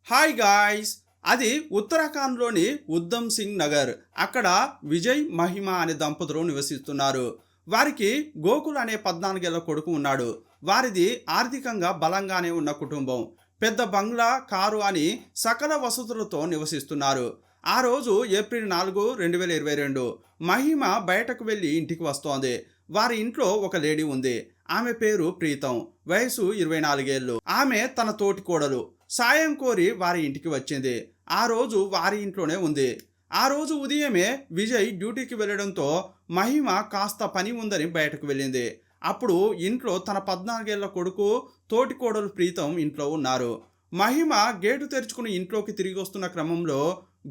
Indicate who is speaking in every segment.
Speaker 1: Hi guys. అది ఉత్తరాఖండ్లోని ఉద్దమ్ సింగ్ నగర్. అక్కడ విజయ్ మహిమ అనే దంపతులు నివసిస్తున్నారు. వారికి గోకుల్ అనే 14 ఏళ్ల కొడుకు ఉన్నాడు. వారిది ఆర్థికంగా బలంగానే ఉన్న కుటుంబం. పెద్ద బంగ్లా, కారు అని సకల వసతులతో నివసిస్తున్నారు. ఆ రోజు ఏప్రిల్ 4, 2022 మహిమ బయటకు వెళ్ళి ఇంటికి వస్తోంది. వారి ఇంట్లో ఒక లేడీ ఉంది. ఆమె పేరు ప్రీతం. వయసు 24 ఏళ్ళు. ఆమె తన తోటి కోడలు. సాయం కోరి వారి ఇంటికి వచ్చింది. ఆ రోజు వారి ఇంట్లోనే ఉంది. ఆ రోజు ఉదయమే విజయ్ డ్యూటీకి వెళ్ళడంతో మహిమ కాస్త పని ఉందని బయటకు వెళ్ళింది. అప్పుడు ఇంట్లో తన 14 ఏళ్ల కొడుకు, తోటి కోడలు ప్రీతం ఇంట్లో ఉన్నారు. మహిమ గేటు తెరుచుకుని ఇంట్లోకి తిరిగి వస్తున్న క్రమంలో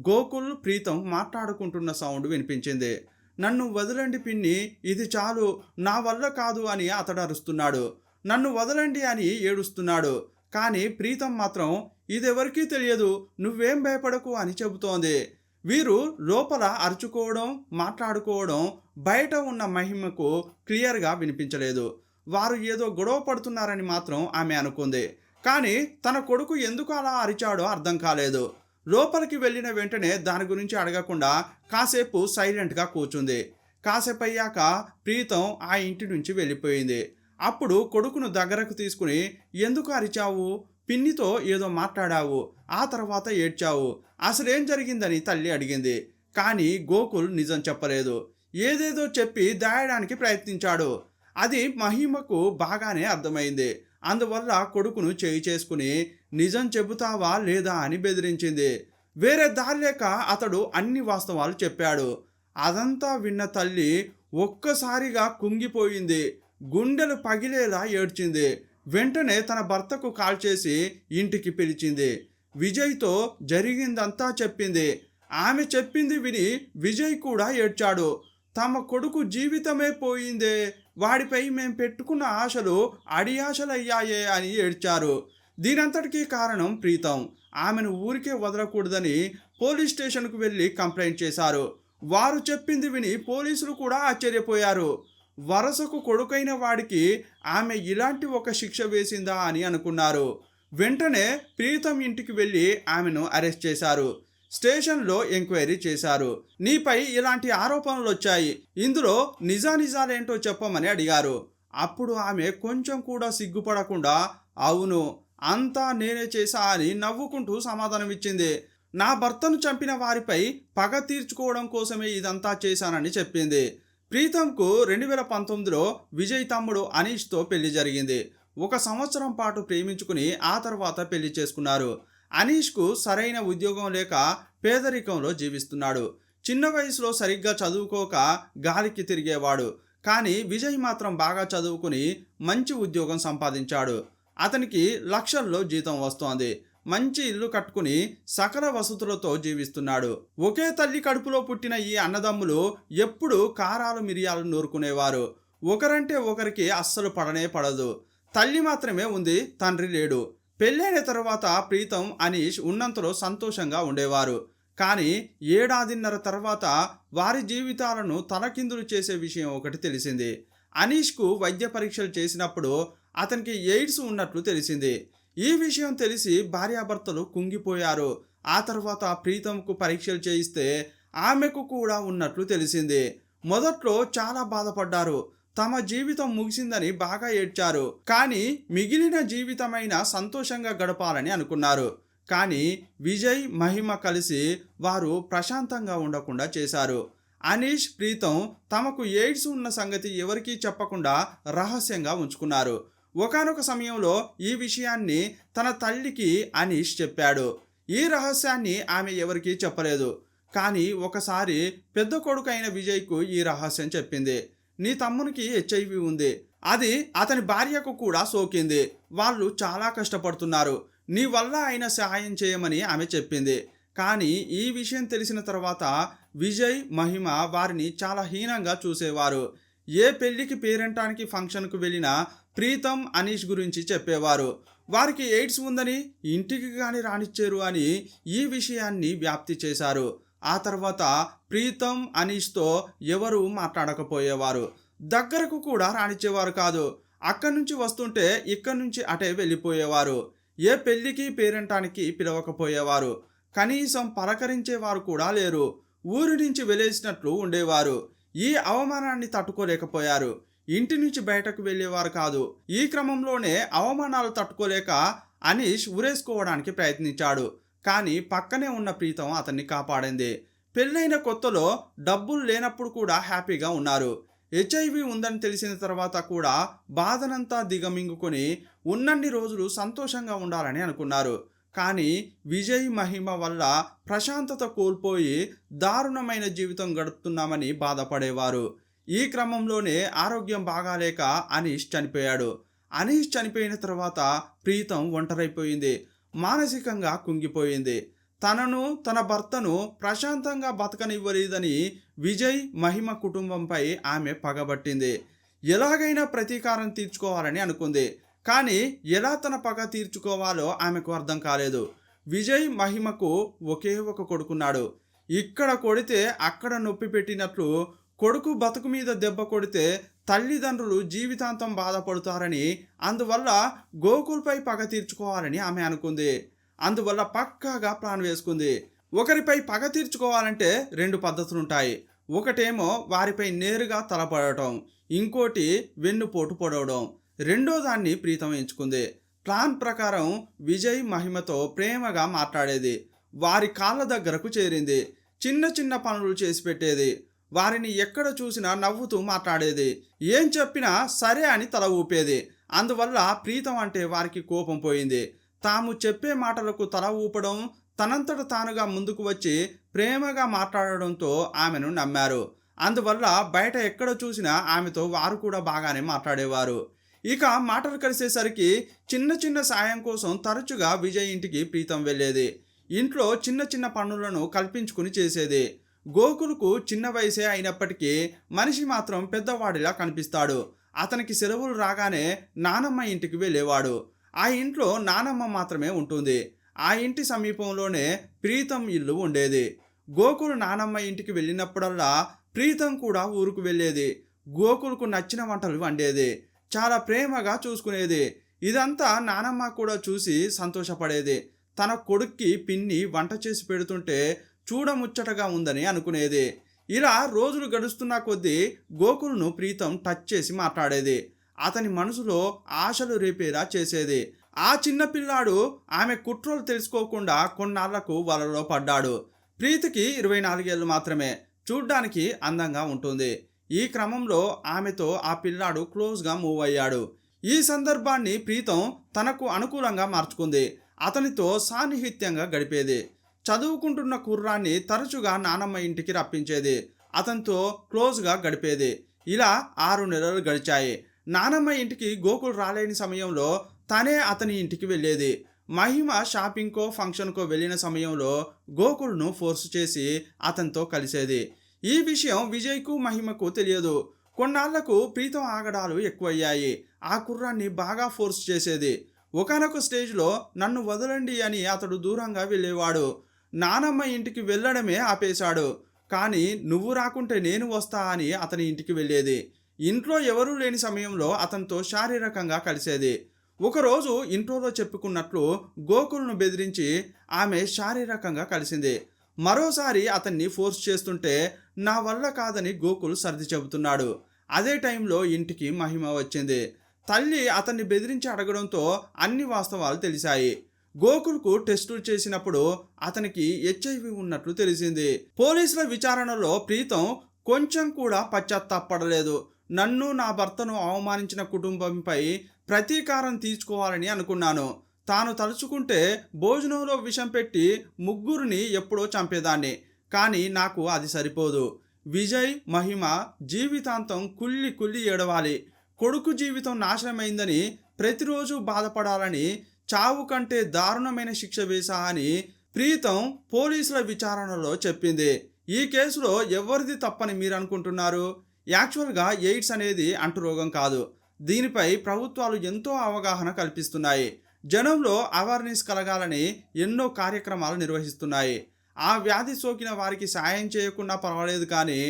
Speaker 1: గోకుల్, ప్రీతం మాట్లాడుకుంటున్న సౌండ్ వినిపించింది. నన్ను వదలండి పిన్ని, ఇది చాలు, నా వల్ల కాదు అని అతడు అరుస్తున్నాడు. నన్ను వదలండి అని ఏడుస్తున్నాడు. కానీ ప్రీతం మాత్రం ఇదెవరికీ తెలియదు, నువ్వేం భయపడకు అని చెబుతోంది. వీరు లోపల అరుచుకోవడం, మాట్లాడుకోవడం బయట ఉన్న మహిమకు క్లియర్గా వినిపించలేదు. వారు ఏదో గొడవ పడుతున్నారని మాత్రం ఆమె అనుకుంది. కానీ తన కొడుకు ఎందుకు అలా అరిచాడో అర్థం కాలేదు. లోపలికి వెళ్ళిన వెంటనే దాని గురించి అడగకుండా కాసేపు సైలెంట్గా కూర్చుంది. కాసేపు అయ్యాక ప్రీతం ఆ ఇంటి నుంచి వెళ్ళిపోయింది. అప్పుడు కొడుకును దగ్గరకు తీసుకుని, ఎందుకు అరిచావు, పిన్నితో ఏదో మాట్లాడావు, ఆ తర్వాత ఏడ్చావు, అసలేం జరిగిందని తల్లి అడిగింది. కానీ గోకుల్ నిజం చెప్పలేదు. ఏదేదో చెప్పి దాయడానికి ప్రయత్నించాడు. అది మహిమకు బాగానే అర్థమైంది. అందువల్ల కొడుకును చేయి చేసుకుని నిజం చెబుతావా లేదా అని బెదిరించింది. వేరే దారి లేక అతడు అన్ని వాస్తవాలు చెప్పాడు. అదంతా విన్న తల్లి ఒక్కసారిగా కుంగిపోయింది. గుండెలు పగిలేలా ఏడ్చింది. వెంటనే తన భర్తకు కాల్ చేసి ఇంటికి పిలిచింది. విజయ్తో జరిగిందంతా చెప్పింది. ఆమె చెప్పింది విని విజయ్ కూడా ఏడ్చాడు. తమ కొడుకు జీవితమే పోయిందే, వాడిపై మేం పెట్టుకున్న ఆశలు అడియాశలయ్యాయే అని ఏడ్చారు. దీనంతటికీ కారణం ప్రీతం. ఆమెను ఊరికే వదలకూడదని పోలీస్ స్టేషన్కు వెళ్ళి కంప్లైంట్ చేశారు. వారు చెప్పింది విని పోలీసులు కూడా ఆశ్చర్యపోయారు. వరసకు కొడుకైన వాడికి ఆమె ఇలాంటి ఒక శిక్ష వేసిందా అని అనుకున్నారు. వెంటనే ప్రీతం ఇంటికి వెళ్ళి ఆమెను అరెస్ట్ చేశారు. స్టేషన్లో ఎంక్వైరీ చేశారు. నీపై ఇలాంటి ఆరోపణలు వచ్చాయి, ఇందులో నిజానిజాలేంటో చెప్పమని అడిగారు. అప్పుడు ఆమె కొంచెం కూడా సిగ్గుపడకుండా అవును, అంతా నేనే చేశా అని నవ్వుకుంటూ సమాధానమిచ్చింది. నా భర్తను చంపిన వారిపై పగ తీర్చుకోవడం కోసమే ఇదంతా చేశానని చెప్పింది. ప్రీతంకు 2019లో విజయ్ తమ్ముడు అనీష్తో పెళ్లి జరిగింది. 1 సంవత్సరం పాటు ప్రేమించుకుని ఆ తర్వాత పెళ్లి చేసుకున్నారు. అనీష్కు సరైన ఉద్యోగం లేక పేదరికంలో జీవిస్తున్నాడు. చిన్న వయసులో సరిగ్గా చదువుకోక గాలికి తిరిగేవాడు. కానీ విజయ్ మాత్రం బాగా చదువుకుని మంచి ఉద్యోగం సంపాదించాడు. అతనికి లక్షల్లో జీతం వస్తోంది. మంచి ఇల్లు కట్టుకుని సకల వసతులతో జీవిస్తున్నాడు. ఒకే తల్లి కడుపులో పుట్టిన ఈ అన్నదమ్ములు ఎప్పుడూ కారాలు మిరియాలు నూరుకునేవారు. ఒకరంటే ఒకరికి అస్సలు పడనే పడదు. తల్లి మాత్రమే ఉంది, తండ్రి లేడు. పెళ్ళైన తర్వాత ప్రీతం, అనీష్ ఉన్నంతలో సంతోషంగా ఉండేవారు. కానీ 1.5 ఏళ్ల తర్వాత వారి జీవితాలను తలకిందులు చేసే విషయం ఒకటి తెలిసింది. అనీష్కు వైద్య పరీక్షలు చేసినప్పుడు అతనికి ఎయిడ్స్ ఉన్నట్లు తెలిసింది. ఈ విషయం తెలిసి భార్యాభర్తలు కుంగిపోయారు. ఆ తర్వాత ప్రీతంకు పరీక్షలు చేయిస్తే ఆమెకు కూడా ఉన్నట్లు తెలిసింది. మొదట్లో చాలా బాధపడ్డారు. తమ జీవితం ముగిసిందని బాగా ఏడ్చారు. కానీ మిగిలిన జీవితమైన సంతోషంగా గడపాలని అనుకున్నారు. కానీ విజయ్, మహిమ కలిసి వారు ప్రశాంతంగా ఉండకుండా చేశారు. అనీష్, ప్రీతం తమకు ఎయిడ్స్ ఉన్న సంగతి ఎవరికీ చెప్పకుండా రహస్యంగా ఉంచుకున్నారు. ఒకానొక సమయంలో ఈ విషయాన్ని తన తల్లికి అనీష్ చెప్పాడు. ఈ రహస్యాన్ని ఆమె ఎవరికీ చెప్పలేదు. కానీ ఒకసారి పెద్ద కొడుకు అయిన విజయ్కు ఈ రహస్యం చెప్పింది. నీ తమ్మునికి హెచ్ఐవి ఉంది, అది అతని భార్యకు కూడా సోకింది, వాళ్ళు చాలా కష్టపడుతున్నారు, నీ వల్ల అయిన సహాయం చేయమని ఆమె చెప్పింది. కానీ ఈ విషయం తెలిసిన తర్వాత విజయ్, మహిమ వారిని చాలా హీనంగా చూసేవారు. ఏ పెళ్లికి, పేరెంటానికి, ఫంక్షన్కు వెళ్ళినా ప్రీతం, అనీష్ గురించి చెప్పేవారు. వారికి ఎయిడ్స్ ఉందని ఇంటికి కానీ రానిచ్చారు అని ఈ విషయాన్ని వ్యాప్తి చేశారు. ఆ తర్వాత ప్రీతం, అనీష్తో ఎవరు మాట్లాడకపోయేవారు. దగ్గరకు కూడా రానిచ్చేవారు కాదు. అక్కడి నుంచి వస్తుంటే ఇక్కడి నుంచి అటే వెళ్ళిపోయేవారు. ఏ పెళ్లికి పేరంటానికి పిలవకపోయేవారు. కనీసం పలకరించేవారు కూడా లేరు. ఊరి నుంచి వెలేసినట్లు ఉండేవారు. ఈ అవమానాన్ని తట్టుకోలేకపోయారు. ఇంటి నుంచి బయటకు వెళ్ళేవారు కాదు. ఈ క్రమంలోనే అవమానాలు తట్టుకోలేక అనీష్ ఉరేసుకోవడానికి ప్రయత్నించాడు. కానీ పక్కనే ఉన్న ప్రీతం అతన్ని కాపాడింది. పెళ్ళైన కొత్తలో డబ్బులు లేనప్పుడు కూడా హ్యాపీగా ఉన్నారు. హెచ్ఐవి ఉందని తెలిసిన తర్వాత కూడా బాధనంతా దిగమింగుకొని ఉన్నన్ని రోజులు సంతోషంగా ఉండాలని అనుకున్నారు. కానీ విజయ్, మహిమ వల్ల ప్రశాంతత కోల్పోయి దారుణమైన జీవితం గడుపుతున్నామని బాధపడేవారు. ఈ క్రమంలోనే ఆరోగ్యం బాగాలేక అనీష్ చనిపోయాడు. అనీష్ చనిపోయిన తర్వాత ప్రీతం ఒంటరైపోయింది. మానసికంగా కుంగిపోయింది. తనను, తన భర్తను ప్రశాంతంగా బతకనివ్వలేదని విజయ్, మహిమ కుటుంబంపై ఆమె పగబట్టింది. ఎలాగైనా ప్రతీకారం తీర్చుకోవాలని అనుకుంది. కానీ ఎలా తన పగ తీర్చుకోవాలో ఆమెకు అర్థం కాలేదు. విజయ్, మహిమకు ఒకే ఒక కొడుకున్నాడు. ఇక్కడ కొడితే అక్కడ నొప్పి పెట్టినట్లు కొడుకు బతుకు మీద దెబ్బ కొడితే తల్లిదండ్రులు జీవితాంతం బాధపడతారని, అందువల్ల గోకుల్పై పగ తీర్చుకోవాలని ఆమె అనుకుంది. అందువల్ల పక్కాగా ప్లాన్ వేసుకుంది. ఒకరిపై పగ తీర్చుకోవాలంటే 2 పద్ధతులుంటాయి. ఒకటేమో వారిపై నేరుగా తలపడటం, ఇంకోటి వెన్నుపోటు పొడవడం. రెండో దాన్ని ప్రీతం ఎంచుకుంది. ప్లాన్ ప్రకారం విజయ్, మహిమతో ప్రేమగా మాట్లాడేది. వారి కాళ్ళ దగ్గరకు చేరింది. చిన్న చిన్న పనులు చేసి పెట్టేది. వారిని ఎక్కడ చూసినా నవ్వుతూ మాట్లాడేది. ఏం చెప్పినా సరే అని తల ఊపేది. అందువల్ల ప్రీతం అంటే వారికి కోపం పోయింది. తాము చెప్పే మాటలకు తల ఊపడం, తనంతట తానుగా ముందుకు వచ్చి ప్రేమగా మాట్లాడడంతో ఆమెను నమ్మారు. అందువల్ల బయట ఎక్కడ చూసినా ఆమెతో వారు కూడా బాగానే మాట్లాడేవారు. ఇక మాటలు కలిసేసరికి చిన్న చిన్న సాయం కోసం తరచుగా విజయ్ ఇంటికి ప్రీతం వెళ్ళేది. ఇంట్లో చిన్న చిన్న పనులను కల్పించుకుని చేసేది. గోకుల్కు చిన్న వయసే అయినప్పటికీ మనిషి మాత్రం పెద్దవాడిలా కనిపిస్తాడు. అతనికి సెలవులు రాగానే నానమ్మ ఇంటికి వెళ్ళేవాడు. ఆ ఇంట్లో నానమ్మ మాత్రమే ఉంటుంది. ఆ ఇంటి సమీపంలోనే ప్రీతం ఇల్లు ఉండేది. గోకుల్ నానమ్మ ఇంటికి వెళ్ళినప్పుడల్లా ప్రీతం కూడా ఊరుకు వెళ్ళేది. గోకుల్కు నచ్చిన వంటలు వండేది. చాలా ప్రేమగా చూసుకునేది. ఇదంతా నానమ్మ కూడా చూసి సంతోషపడేది. తన కొడుక్కి పిన్ని వంట చేసి పెడుతుంటే చూడముచ్చటగా ఉందని అనుకునేది. ఇలా రోజులు గడుస్తున్న కొద్దీ గోకుల్ను ప్రీతం టచ్ చేసి మాట్లాడేది. అతని మనసులో ఆశలు రేపేలా చేసేది. ఆ చిన్న పిల్లాడు ఆమె కుట్రలు తెలుసుకోకుండా కొన్నాళ్లకు వలలో పడ్డాడు. ప్రీతికి 24 ఏళ్ళు మాత్రమే. చూడ్డానికి అందంగా ఉంటుంది. ఈ క్రమంలో ఆమెతో ఆ పిల్లాడు క్లోజ్గా మూవ్ అయ్యాడు. ఈ సందర్భాన్ని ప్రీతం తనకు అనుకూలంగా మార్చుకుంది. అతనితో సాన్నిహిత్యంగా గడిపేది. చదువుకుంటున్న కుర్రాన్ని తరచుగా నానమ్మ ఇంటికి రప్పించేది. అతనితో క్లోజ్గా గడిపేది. ఇలా 6 నెలలు గడిచాయి. నానమ్మ ఇంటికి గోకుల్ రాలేని సమయంలో తనే అతని ఇంటికి వెళ్ళేది. మహిమ షాపింగ్కో ఫంక్షన్కో వెళ్ళిన సమయంలో గోకుల్ను ఫోర్స్ చేసి అతనితో కలిసేది. ఈ విషయం విజయ్కు, మహిమకు తెలియదు. కొన్నాళ్లకు ప్రీతం ఆగడాలు ఎక్కువయ్యాయి. ఆ కుర్రాన్ని బాగా ఫోర్స్ చేసేది. ఒకానొక స్టేజ్లో నన్ను వదలండి అని అతడు దూరంగా వెళ్ళేవాడు. నానమ్మ ఇంటికి వెళ్ళడమే ఆపేశాడు. కానీ నువ్వు రాకుంటే నేను వస్తా అని అతని ఇంటికి వెళ్ళేది. ఇంట్లో ఎవరూ లేని సమయంలో అతనితో శారీరకంగా కలిసేది. ఒకరోజు ఇంట్లోలో చెప్పుకున్నట్లు గోకుల్ను బెదిరించి ఆమె శారీరకంగా కలిసింది. మరోసారి అతన్ని ఫోర్స్ చేస్తుంటే నా వల్ల కాదని గోకుల్ సర్ది చెబుతున్నాడు. అదే టైంలో ఇంటికి మహిమ వచ్చింది. తల్లి అతన్ని బెదిరించి అడగడంతో అన్ని వాస్తవాలు తెలిసాయి. గోకుల్కు టెస్టులు చేసినప్పుడు అతనికి హెచ్ఐవి ఉన్నట్లు తెలిసింది. పోలీసుల విచారణలో ప్రీతం కొంచెం కూడా పశ్చాత్తాపడలేదు. నన్ను, నా భర్తను అవమానించిన కుటుంబంపై ప్రతీకారం తీర్చుకోవాలని అనుకున్నాను. తాను తలుచుకుంటే భోజనంలో విషం పెట్టి ముగ్గురిని ఎప్పుడో చంపేదాన్ని. కానీ నాకు అది సరిపోదు. విజయ్, మహిమ జీవితాంతం కుళ్ళి కుళ్ళి ఏడవాలి. కొడుకు జీవితం నాశనమైందని ప్రతిరోజు బాధపడాలని, చావు కంటే దారుణమైన శిక్ష వేశా అని ప్రీతం పోలీసుల విచారణలో చెప్పింది. ఈ కేసులో ఎవరిది తప్పని మీరు అనుకుంటున్నారు? యాక్చువల్గా ఎయిడ్స్ అనేది అంటురోగం కాదు. దీనిపై ప్రభుత్వాలు ఎంతో అవగాహన కల్పిస్తున్నాయి. జనంలో అవేర్నెస్ కలగాలని ఎన్నో కార్యక్రమాలు నిర్వహిస్తున్నాయి. ఆ వ్యాధి సోకిన వారికి సాయం చేయకుండా పర్వాలేదు, కానీ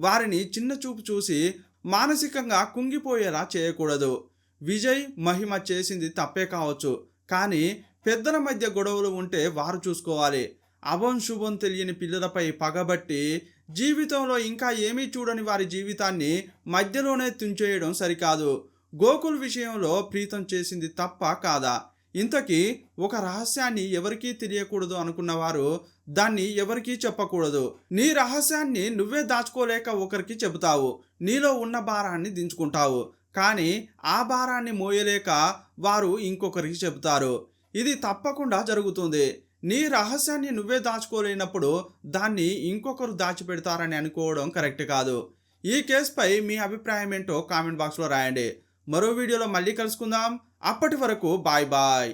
Speaker 1: వారిని చిన్న చూపు చూసి మానసికంగా కుంగిపోయేలా చేయకూడదు. విజయ్, మహిమ చేసింది తప్పే కావచ్చు, కానీ పెద్దల మధ్య గొడవలు ఉంటే వారు చూసుకోవాలి. అభం శుభం తెలియని పిల్లలపై పగబట్టి జీవితంలో ఇంకా ఏమీ చూడని వారి జీవితాన్ని మధ్యలోనే తుంచేయడం సరికాదు. గోకుల్ విషయంలో ప్రీతం చేసింది తప్ప కాదా? ఇంతకీ ఒక రహస్యాన్ని ఎవరికీ తెలియకూడదు అనుకున్నవారు దాన్ని ఎవరికీ చెప్పకూడదు. నీ రహస్యాన్ని నువ్వే దాచుకోలేక ఒకరికి చెబుతావు. నీలో ఉన్న భారాన్ని దించుకుంటావు. కానీ ఆ భారాన్ని మోయలేక వారు ఇంకొకరికి చెబుతారు. ఇది తప్పకుండా జరుగుతుంది. నీ రహస్యాన్ని నువ్వే దాచుకోలేనప్పుడు దాన్ని ఇంకొకరు దాచిపెడతారని అనుకోవడం కరెక్ట్ కాదు. ఈ కేసుపై మీ అభిప్రాయం ఏంటో కామెంట్ బాక్స్లో రాయండి. మరో వీడియోలో మళ్ళీ కలుసుకుందాం. అప్పటి వరకు బాయ్ బాయ్.